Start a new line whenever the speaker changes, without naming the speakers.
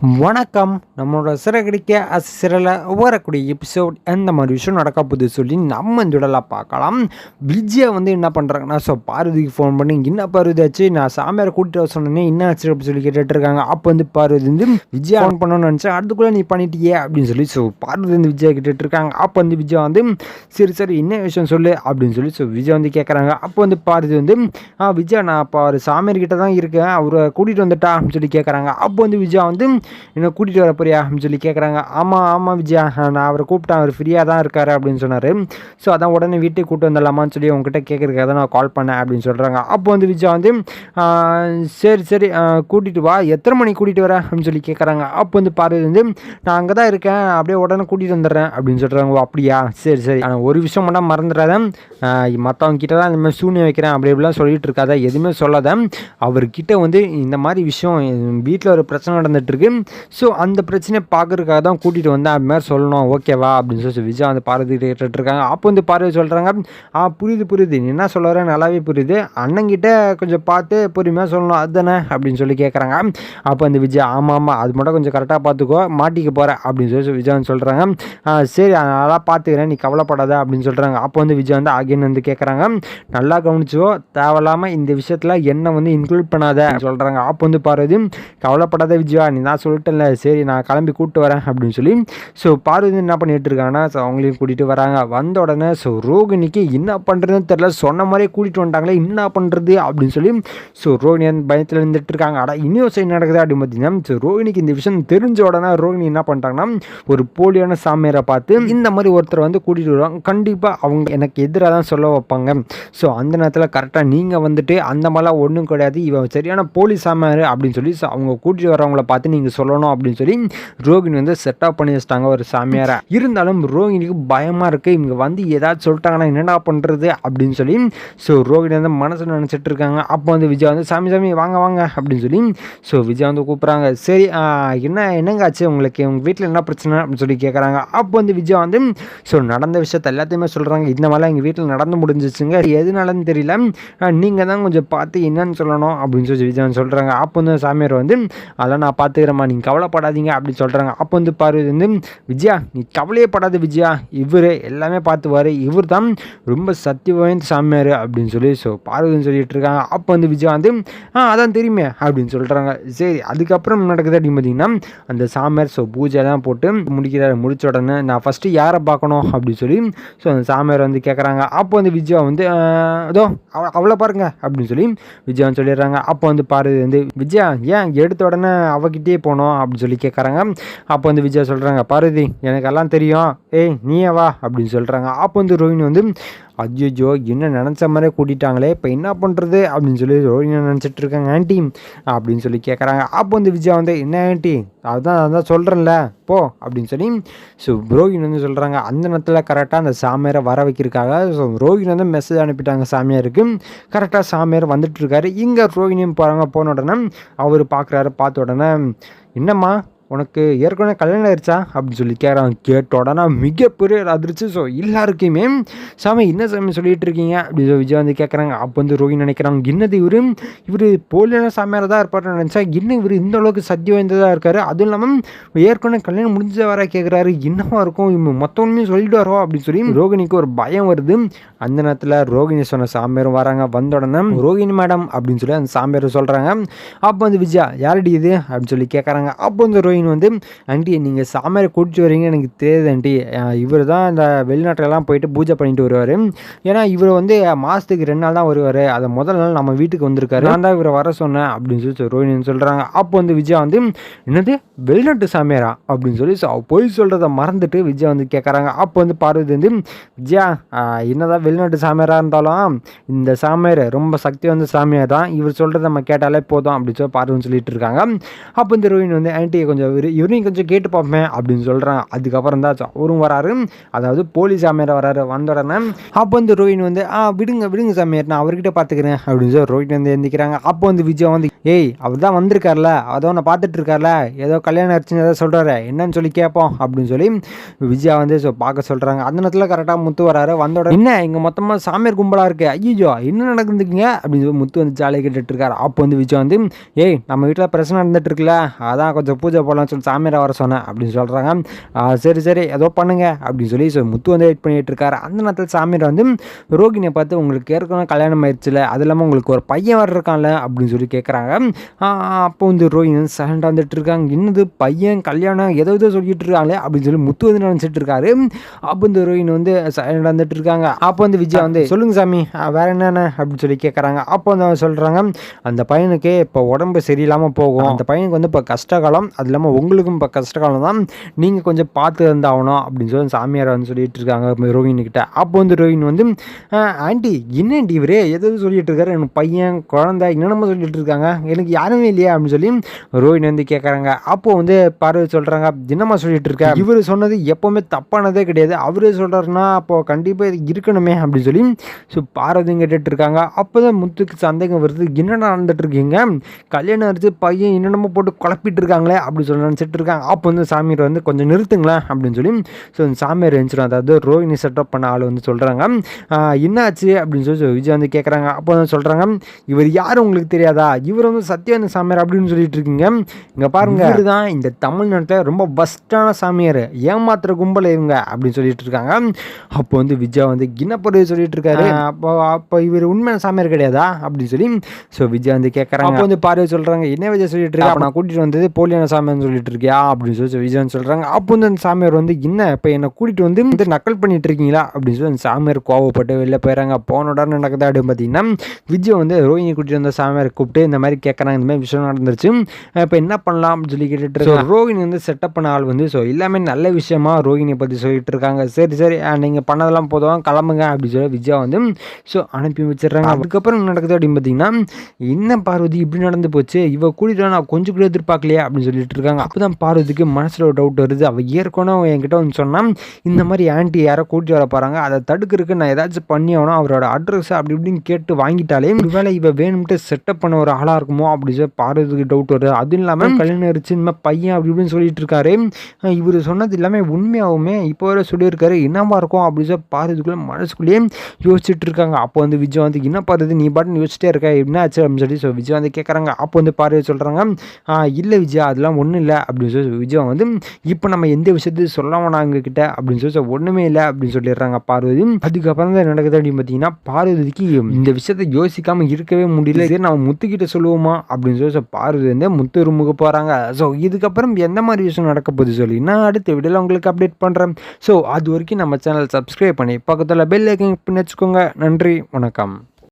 வணக்கம். நம்மளோட சிறகடிக்க சிறல வரக்கூடிய எபிசோட் எந்த மாதிரி விஷயம் நடக்க போகுது சொல்லி நம்ம இந்த உடலாக பார்க்கலாம். விஜயா வந்து என்ன பண்ணுறாங்கன்னா, பார்வதிக்கு ஃபோன் பண்ணி, என்ன பார்வதி ஆச்சு, நான் சாமியாரை கூட்டிட்டு வர சொன்னேனே, என்ன ஆச்சு அப்படின்னு சொல்லி கேட்டுட்ருக்காங்க. அப்போ வந்து பார்வதி வந்து விஜயா ஃபோன் பண்ணணும்னு நினச்சேன், அதுக்குள்ளே நீ பண்ணிட்டியே அப்படின்னு சொல்லி பார்வதி வந்து விஜயா கேட்டுட்ருக்காங்க. அப்போ வந்து விஜயா வந்து சரி என்ன விஷயம் சொல்லு அப்படின்னு சொல்லி விஜயா வந்து கேட்குறாங்க. அப்போ வந்து பார்வதி வந்து விஜயா நான் இப்போ ஒரு சாமியார்கிட்ட தான் இருக்கேன், அவரை கூட்டிகிட்டு வந்துட்டா அப்படின்னு சொல்லி கேட்குறாங்க. அப்போ வந்து விஜயா வந்து என்ன கூட்டிகிட்டு வர போறியா அப்படின்னு சொல்லி கேட்குறாங்க. ஆமாம் விஜயா, நான் அவரை கூப்பிட்டேன், அவர் ஃப்ரீயாக தான் இருக்கார் அப்படின்னு சொன்னார். ஸோ அதான் உடனே வீட்டுக்கு கூப்பிட்டு வந்துடலாமான்னு சொல்லி உங்ககிட்ட கேட்குறதுக்காக தான் நான் கால் பண்ணேன் அப்படின்னு சொல்கிறாங்க. அப்போ வந்து விஜயா வந்து சரி கூட்டிகிட்டு வா, எத்தனை மணிக்கு கூட்டிகிட்டு வரேன் அப்படின்னு சொல்லி கேட்குறாங்க. அப்போ வந்து பார்வதி வந்து நான் அங்கே தான் இருக்கேன், அப்படியே உடனே கூட்டிகிட்டு வந்துடுறேன் அப்படின்னு சொல்கிறாங்க. அப்படியா, சரி ஆனால் ஒரு விஷயம் மட்டும் மறந்துடாத, மற்றவங்க கிட்ட தான் இந்த மாதிரி சூனியம் வைக்கிறேன் அப்படி இப்படிலாம் சொல்லிட்டு இருக்காத, எதுவுமே சொல்லாத. அவர்கிட்ட வந்து இந்த மாதிரி விஷயம் வீட்டில் ஒரு பிரச்சனை நடந்துகிட்ருக்கு, ஸோ அந்த பிரச்சனையை பார்க்குறதுக்காக தான் கூட்டிகிட்டு வந்தேன், அது மாதிரி சொல்லணும், ஓகேவா அப்படின்னு சொல்லி விஜயா வந்து பார்வதி கேட்டுட்ருக்காங்க. அப்போ வந்து பார்வதி சொல்கிறாங்க, புரியுது நீ என்ன சொல்ல வர நல்லாவே புரியுது, அண்ணங்கிட்ட கொஞ்சம் பார்த்து பொறுமையாக சொல்லணும் அதுதானே அப்படின்னு சொல்லி கேட்குறாங்க. அப்போ வந்து விஜயா ஆமாம் அது மட்டும் கொஞ்சம் கரெக்டாக பார்த்துக்கோ, மாட்டிக்க போகிறேன் அப்படின்னு சொல்லி விஜயா வந்து சொல்கிறாங்க. சரி நல்லா பார்த்துக்கிறேன், நீ கவலைப்படாத அப்படின்னு சொல்கிறாங்க. அப்போ வந்து விஜயா வந்து அகைன் வந்து கேட்குறாங்க, நல்லா கவனிச்சோ, தேவையில்லாமல் இந்த விஷயத்தில் என்னை வந்து இன்க்ளூட் பண்ணாத சொல்கிறாங்க. அப்போ வந்து பார்வதி கவலைப்படாத விஜயா, நீ தான் சொல்லிட்டேன்ல, சரி நான் கிளம்பி கூப்பிட்டு வரேன் அப்படின்னு சொல்லி பார்வதி என்ன பண்ணிட்டு இருக்காங்கன்னா, அவங்களையும் கூட்டிகிட்டு வராங்க. வந்த உடனே ரோகிணிக்கு என்ன பண்ணுறதுன்னு தெரியல, சொன்ன மாதிரியே கூட்டிகிட்டு வந்துட்டாங்களே, என்ன பண்ணுறது அப்படின்னு சொல்லி ரோகிணி அந்த பயத்தில் இருந்துட்டு இருக்காங்க. இன்னும் சைடு நடக்குது அப்படின்னு பார்த்தீங்கன்னா, ரோகிணிக்கு இந்த விஷயம் தெரிஞ்ச உடனே ரோகிணி என்ன பண்ணிட்டாங்கன்னா, ஒரு போலியான சாமியாரை பார்த்து இந்த மாதிரி ஒருத்தர் வந்து கூட்டிகிட்டு வருவாங்க, கண்டிப்பாக அவங்க எனக்கு எதிராக தான் சொல்ல வைப்பாங்க, ஸோ அந்த நேரத்தில் கரெக்டாக நீங்கள் வந்துட்டு அந்த மாதிரிலாம் ஒன்றும் கிடையாது, இவன் சரியான போலி சாமியார் அப்படின்னு சொல்லி அவங்க கூட்டிகிட்டு வரவங்கள பார்த்து நீங்கள் சொல்லணும் அப்படின்னு சொல்லி ரோகிணி வந்து செட்டப் பண்ணி வச்சிட்டாங்க ஒரு சாமியாரை. இருந்தாலும் ரோகிணிக்கு பயமாக இருக்குது, இவங்க வந்து ஏதாச்சும் சொல்லிட்டாங்கன்னா என்னடா பண்ணுறது அப்படின்னு சொல்லி ரோகிணி வந்து மனசில் நினச்சிட்டு இருக்காங்க. அப்போ வந்து விஜயா வந்து சாமி வாங்க அப்படின்னு சொல்லி விஜயா வந்து கூப்பிட்றாங்க. சரி என்னங்க ஆச்சு உங்களுக்கு, உங்கள் வீட்டில் என்ன பிரச்சனை அப்படின்னு சொல்லி கேட்குறாங்க. அப்போ வந்து விஜயா வந்து நடந்த விஷயத்த எல்லாத்தையுமே சொல்கிறாங்க. இந்த மாதிரிலாம் எங்கள் வீட்டில் நடந்து முடிஞ்சிச்சுங்க, எதுனாலன்னு தெரியல, நீங்கள் தான் கொஞ்சம் பார்த்து என்னன்னு சொல்லணும் அப்படின்னு சொல்லி விஜயா சொல்கிறாங்க. அப்போ வந்து சாமியார் வந்து அதெல்லாம் நான் பார்த்துக்கிறேம்மா, நீங்கள் கவலைப்படாதீங்க அப்படின்னு சொல்கிறாங்க. அப்போ வந்து பார்வதி வந்து விஜயா நீ கவலையே படாத விஜயா, இவர் எல்லாமே பார்த்துவார், இவர் தான் ரொம்ப சக்தி வாய்ந்த சாமியார் அப்படின்னு சொல்லி பார்வதின்னு சொல்லிட்டு இருக்காங்க. அப்போ வந்து விஜயா வந்து அதான் தெரியுமே அப்படின்னு சொல்கிறாங்க. சரி அதுக்கப்புறம் நடக்குது அப்படின்னு பார்த்தீங்கன்னா, அந்த சாமியார் பூஜைலாம் போட்டு முடிக்கிறாரு. முடிச்ச உடனே நான் ஃபஸ்ட்டு யாரை பார்க்கணும் அப்படின்னு சொல்லி அந்த சாமியார் வந்து கேட்குறாங்க. அப்போ வந்து விஜயா வந்து அதோ அவளை பாருங்க அப்படின்னு சொல்லி விஜயான்னு சொல்லிடுறாங்க. அப்போ வந்து பார்வதி வந்து விஜயா ஏன் எடுத்த உடனே அவகிட்டே போனோம் அப்படின்னு சொல்லி கேட்குறாங்க. அப்போ வந்து விஜயா சொல்கிறாங்க, பார்வதி எனக்கு எல்லாம் தெரியும், ஏய் நீயே வா அப்படின்னு சொல்கிறாங்க. அப்போ வந்து ரோஹிணி வந்து அஜ்ஜோ என்ன நினச்ச மாதிரியே கூட்டிட்டாங்களே, இப்போ என்ன பண்ணுறது அப்படின்னு சொல்லி ரோஹிணி நினச்சிட்டு இருக்காங்க. ஆன்ட்டி அப்படின்னு சொல்லி கேட்குறாங்க. அப்போ வந்து விஜயா வந்து என்ன ஆன்ட்டி, அதான் சொல்கிறேன்ல போ அப்படின்னு சொல்லி ரோஹிணி வந்து சொல்கிறாங்க. அந்த நேரத்தில் கரெக்டாக அந்த சாமியாரை வர வைக்கிறதுக்காக ரோஹிணி வந்து மெசேஜ் அனுப்பிட்டாங்க சாமியாருக்கு. கரெக்டாக சாமியார் வந்துட்டு இருக்காரு. இங்கே ரோஹிணியும் போகிறாங்க. போன உடனே அவர் பார்க்குறாரு. பார்த்த உடனே என்னம்மா உனக்கு ஏற்கனவே கல்யாணம் ஆயிடுச்சா அப்படின்னு சொல்லி கேட்குறாங்க. கேட்ட உடனே மிகப்பெரிய அதிர்ச்சி. எல்லாருக்குமே சாமி என்ன சாமி சொல்லிட்டு இருக்கீங்க அப்படின்னு விஜயா வந்து கேட்குறாங்க. அப்போ வந்து ரோஹிணி நினைக்கிறாங்க, என்னது இவர் போலியான சாமியார் தான் இருப்பார்னு நினச்சா, இன்னும் இவர் இந்த அளவுக்கு சக்தி வாய்ந்ததாக இருக்காரு, அதுவும் இல்லாமல் ஏற்கனவே கல்யாணம் முடிஞ்ச வர கேட்குறாரு, என்னவா இருக்கும் மொத்தமே சொல்லிட்டு வரோம் அப்படின்னு சொல்லி ரோகிணிக்கு ஒரு பயம் வருது. அந்த நேரத்தில் ரோகிணி சொன்ன சாமியாரும் வராங்க. வந்த உடனே ரோகிணி மேடம் அப்படின்னு சொல்லி அந்த சாமியார் சொல்கிறாங்க. அப்போ வந்து விஜயா யாரடி இது அப்படின்னு சொல்லி கேட்குறாங்க. அப்போ வந்து வந்து ஆண்டி நீங்கள் சாமியாரை கூட்டிட்டு வரீங்க எனக்கு தெரியாது ஆண்டி, இவர் தான் இந்த வெளிநாட்டிலலாம் போயிட்டு பூஜை பண்ணிட்டு வருவார், ஏன்னா இவர் வந்து மாதத்துக்கு 2 நாள் தான் வருவார், அதை முதல் நாள் நம்ம வீட்டுக்கு வந்திருக்காரு, நான் தான் இவரை வர சொன்னேன் அப்படின்னு சொல்லி ரோஹிணி சொல்கிறாங்க. அப்போ வந்து விஜயா வந்து என்னது வெளிநாட்டு சாமியாரா அப்படின்னு சொல்லி பொய் சொல்கிறத மறந்துட்டு விஜயா வந்து கேட்குறாங்க. அப்போ வந்து பார்வதி வந்து விஜயா என்னதான் வெளிநாட்டு சாமியாராக இருந்தாலும் இந்த சாமியார் ரொம்ப சக்தி வந்து சாமியார் தான், இவர் சொல்கிறத நம்ம கேட்டாலே போதும் அப்படின்னு சொல்லி பார்வதின்னு சொல்லிட்டு இருக்காங்க. அப்போ இந்த ரோஹிணி வந்து ஆன்ட்டியை கொஞ்சம் இவரையும் கொஞ்சம் கேட்டு பார்ப்பேன் அப்படின்னு சொல்கிறான். அதுக்கப்புறம் தான் அவரும் வராரு, அதாவது போலீஸ் சாமியார் வராரு. வந்த உடனே அப்போ வந்து ரோஹிணி வந்து விடுங்க சாமியார், நான் அவர்கிட்ட பார்த்துக்கிறேன் அப்படின்னு சொல்லி ரோஹிணி வந்து எழுந்திக்கிறாங்க. அப்போ வந்து விஜயா வந்து ஏய் அவர் தான் வந்திருக்கார்ல, அதோ நான் பார்த்துட்டு இருக்கார்ல, ஏதோ கல்யாணம் ஆச்சுன்னு ஏதோ சொல்கிறாரு, என்னன்னு சொல்லி கேட்போம் அப்படின்னு சொல்லி விஜயா வந்து பார்க்க சொல்கிறாங்க. அந்த நேரத்தில் கரெக்டாக முத்து வராரு. வந்த உடனே என்ன இங்கே மொத்தமாக சாமியார் கும்பலாக இருக்குது, ஐயோ என்ன நடக்குதுங்க அப்படின்னு சொல்லி முத்து வந்து ஜாலியாக கேட்டுட்டு இருக்காரு. அப்போ வந்து விஜயா வந்து ஏய் நம்ம வீட்டில் பிரச்சனை நடந்துட்டு இருக்குல்ல, அதான் கொஞ்சம் பூஜை போல போடலாம்னு சொல்லி சாமியாரை வர சொன்னேன் அப்படின்னு சொல்கிறாங்க. சரி சரி ஏதோ பண்ணுங்க அப்படின்னு சொல்லி முத்து வந்து வெயிட் பண்ணிட்டு இருக்காரு. அந்த நேரத்தில் சாமியார் வந்து ரோகிணியை பார்த்து உங்களுக்கு ஏற்கனவே கல்யாணம் ஆயிடுச்சுல, அது இல்லாமல் உங்களுக்கு ஒரு பையன் வர இருக்கான்ல அப்படின்னு சொல்லி கேட்குறாங்க. அப்போ வந்து ரோஹிணி வந்து சைலண்டாக வந்துட்டு இருக்காங்க. என்னது பையன் கல்யாணம் ஏதோ சொல்லிட்டு இருக்காங்களே அப்படின்னு சொல்லி முத்து வந்து நினச்சிட்டு இருக்காரு. அப்போ இந்த ரோஹிணி வந்து சைலண்டாக வந்துட்டு இருக்காங்க. அப்போ வந்து விஜயா வந்து சொல்லுங்க சாமி வேற என்னென்ன அப்படின்னு சொல்லி கேட்குறாங்க. அப்போ வந்து சொல்கிறாங்க அந்த பையனுக்கு இப்போ உடம்பு சரியில்லாமல் போகும், அந்த பையனுக்கு வந்து இப்போ கஷ்டகாலம், அது இல்லாமல் உங்களுக்கும் இப்போ கஷ்டகாலம் தான், நீங்கள் கொஞ்சம் பார்த்து இருந்தாகணும் அப்படின்னு சொல்லி சாமியார் வந்து சொல்லிட்டு இருக்காங்க ரோஹிணி கிட்ட. அப்போ வந்து ரோஹிணி வந்து ஆண்டி என்னண்டி இவரே எதாவது சொல்லிட்டு இருக்காரு, எனக்கு பையன் குழந்தை என்னென்னமோ சொல்லிட்டு இருக்காங்க, எனக்கு யாருமே இல்லையா அப்படின்னு சொல்லி ரோஹிணி வந்து கேட்குறாங்க. அப்போது வந்து பார்வதி சொல்கிறாங்க என்னம்மா சொல்லிட்டு இருக்க, இவர் சொன்னது எப்போவுமே தப்பானதே கிடையாது, அவரே சொல்கிறாருன்னா அப்போது கண்டிப்பாக இது இருக்கணுமே அப்படின்னு சொல்லி பார்வதியும் கேட்டுட்டு இருக்காங்க. அப்போ தான் முத்துக்கு சந்தேகம் வருது, என்னென்ன நடந்துட்டு இருக்கீங்க, கல்யாணம் அடிச்சு பையன் என்னென்னமோ போட்டு குழப்பிட்டு இருக்காங்களே அப்படின்னு சொல்லி நினச்சிட்டு இருக்காங்க. அப்போ வந்து சாமியார் வந்து கொஞ்சம் நிறுத்துங்களேன் அப்படின்னு சொல்லி சாமியார் எழுந்துடும். அதாவது ரோஹிணி செட்டப் பண்ண ஆள் வந்து சொல்கிறாங்க என்னாச்சு அப்படின்னு சொல்லி விஜய் வந்து கேட்குறாங்க. அப்போ வந்து சொல்கிறாங்க இவர் யாரும் உங்களுக்கு தெரியாதா, இவர் வந்து சத்யானந்த சாமியார் அப்படின்னு சொல்லிட்டு இருக்கீங்க, இங்கே பாருங்க இவர் தான் இந்த தமிழ்நாட்டில் ரொம்ப பெஸ்ட்டான சாமியார், ஏமாத்துற கும்பல் இவங்க அப்படின்னு சொல்லிட்டு இருக்காங்க. அப்போ வந்து விஜய் வந்து கிண்ணப்பொருள் சொல்லிட்டு இருக்காரு. அப்போ இவர் உண்மையான சாமியார் கிடையாதா அப்படின்னு சொல்லி விஜய் வந்து கேட்குறாங்க. அப்போ வந்து பார்வை சொல்கிறாங்க என்ன விஜய் சொல்லிட்டு இருக்கா, நான் கூட்டிகிட்டு வந்தது போலியான சாமியார்னு சொல்லிட்டு இருக்கியா அப்படின்னு சொல்லி விஜய் சொல்கிறாங்க. அப்போ வந்து அந்த சாமியார் வந்து என்ன இப்போ என்னை கூட்டிகிட்டு வந்து நக்கல் பண்ணிட்டு இருக்கீங்களா அப்படின்னு சொல்லி அந்த சாமியார் கோவப்பட்டு வெளில போயிடறாங்க. போனோட நடக்குதா அப்படின்னு பார்த்தீங்கன்னா விஜய் வந்து ரோஹிணி கூட்டிகிட்டு வந்த சாமியார் கூப்பிட்டு இந்த மாதிரி கேட்குறாங்க, இந்த மாதிரி விஷயம் நடந்துருச்சு, இப்போ என்ன பண்ணலாம் அப்படின்னு சொல்லி கேட்டுட்டு இருக்காங்க. ரோஹிணி வந்து செட்டப் பண்ண ஆள் வந்து எல்லாமே நல்ல விஷயமா ரோஹிணியை பற்றி சொல்லிட்டு இருக்காங்க. சரி சரி நீங்கள் பண்ணதெல்லாம் போதும் கிளம்புங்க அப்படின்னு சொல்லி விஜய் வந்து அனுப்பி வச்சிடுறாங்க. அதுக்கப்புறம் என்ன நடக்குது அப்படின்னு பார்த்தீங்கன்னா என்ன பார்வதி இப்படி நடந்து போச்சு, இவ கூட்டிட்டு நான் கொஞ்சம் கூட எதிர்பார்க்கலையா அப்படின்னு சொல்லிட்டு இருக்காங்க. அப்போ தான் பார்வதிக்கு மனசில் ஒரு டவுட் வருது. அவள் ஏற்கனவே என்கிட்ட வந்து சொன்னால் இந்த மாதிரி ஆன்ட்டி யாரோ கூட்டிட்டு வர போகிறாங்க, அதை தடுக்கிறதுக்கு நான் ஏதாச்சும் பண்ணி ஆகணும், அவரோட அட்ரஸ் அப்படி இப்படின்னு கேட்டு வாங்கிட்டாலே ஒருவேளை இவ வேணும்ட்டு செட்டப் பண்ண ஒரு ஆளாக இருக்குமோ அப்படி சொல்லி பார்வதிக்கு டவுட் வருது. அதுவும் இல்லாமல் கல்யாணம் இருச்சு இந்த மாதிரி பையன் அப்படி இப்படின்னு சொல்லிட்டு இருக்காரு, இவர் சொன்னது எல்லாமே உண்மையாகவுமே இப்போ வரை சொல்லியிருக்காரு, என்னவா இருக்கும் அப்படி சொல்லி பார்வதிக்குள்ளே மனசுக்குள்ளேயே யோசிச்சுட்டு இருக்காங்க. அப்போ வந்து விஜய் வந்து என்ன பார்வதி நீ பாட்டுன்னு யோசிச்சிட்டே இருக்க என்ன ஆச்சு அப்படின்னு சொல்லி விஜய் வந்து கேட்குறாங்க. அப்போ வந்து பார்வதி சொல்கிறாங்க இல்லை விஜய் அதெல்லாம் ஒன்றும் இல்லை அப்படின்னு சொல்லி விஜய் வந்து இப்போ நம்ம எந்த விஷயத்தையும் சொல்ல வேணாங்க கிட்ட அப்படின்னு சொல்லி ஒன்றுமே இல்லை அப்படின்னு சொல்லிடுறாங்க பார்வதி. அதுக்கப்புறம் தான் நடக்குது அப்படின்னு பார்த்தீங்கன்னா பார்வதிக்கு இந்த விஷயத்தை யோசிக்காமல் இருக்கவே முடியல, இதே நம்ம முத்துக்கிட்ட சொல்லுவோமா அப்படின்னு சொல்லி பார்வதி வந்து முத்து ரூமுக்கு போகிறாங்க. ஸோ இதுக்கப்புறம் எந்த மாதிரி விஷயம் நடக்க போகுது சொல்லி நான் அடுத்த வீடியோவில் உங்களுக்கு அப்டேட் பண்ணுறேன். ஸோ அது வரைக்கும் நம்ம சேனல் சப்ஸ்கிரைப் பண்ணி பக்கத்தில் பெல் ஐக்கன் பண்ணி வச்சுக்கோங்க. நன்றி வணக்கம்.